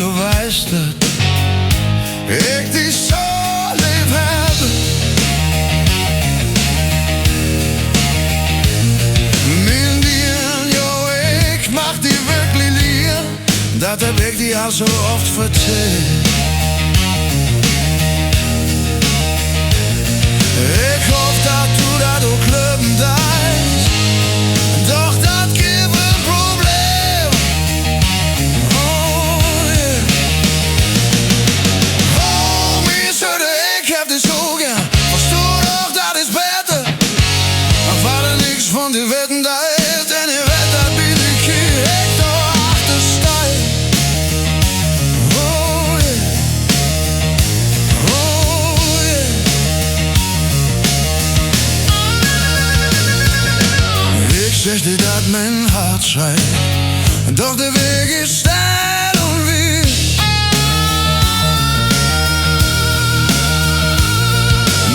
du weißt het, ik die zo lief heb. Min dir, jo, ik mag die wirklich lief, dat heb ik die al zo oft verteld. Ik hoop dat du dat ook lukken deist, doch dat gibt een probleem. Oh yeah. Oh, mijn zuster, ik heb dit zo gern. Verstoor doch, dat is beter. Maar verder niks van die wetten deist. En je weet dat bin ik hier, ik door achter stijl. Oh yeah. Oh yeah. Ik zeg dir dat mijn hart schreit, doch de weg is steil und wie.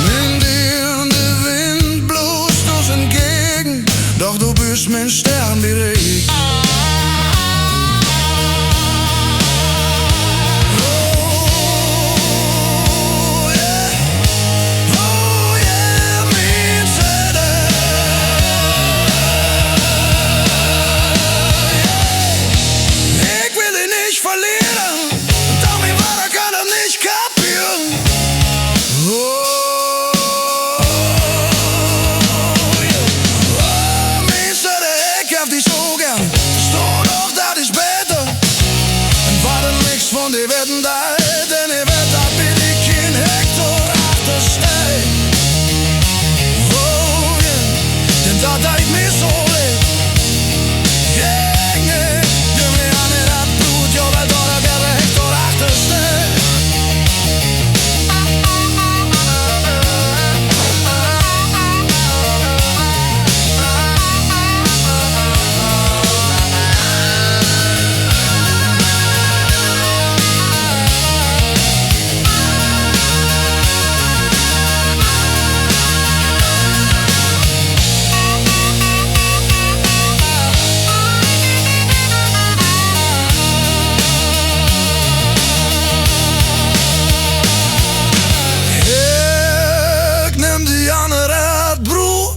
Min dir de wind bloßt uns entgegen, doch du bist mein Stern wie Regen. Oh yeah, oh yeah, mijn zuster. Ik will dich nicht verlieren, doch mein Vater kann das nicht kapieren. Oh yeah. Oh, mein Zuster, ich hab dich so gern. Verstoor doch, dat is beter. En verder niks van die wetten daar. En je weet, dat bin ik geen hector achterstij. Oh yeah, denn dat deed me zo leeg. Yeah, yeah, je me aan in dat bloed, jo, wel door dat er hector achterstij. Ik neem die andere het brood.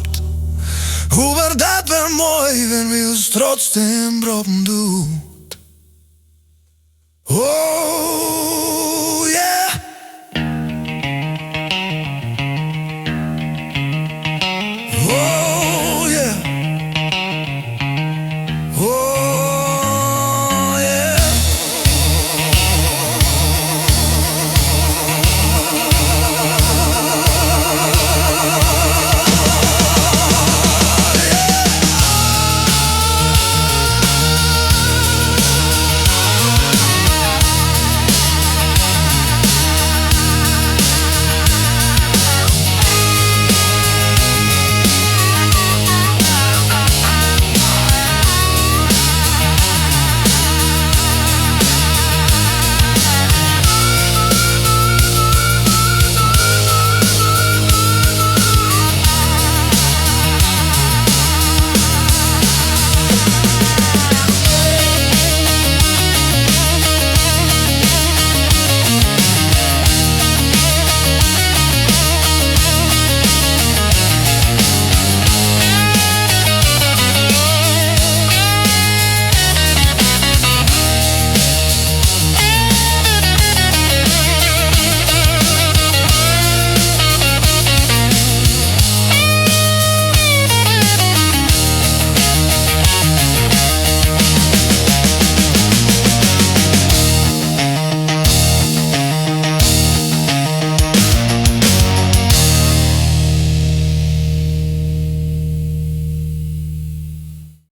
Hoe wordt dat wel mooi, wenn wir uns trotzdem proben doen.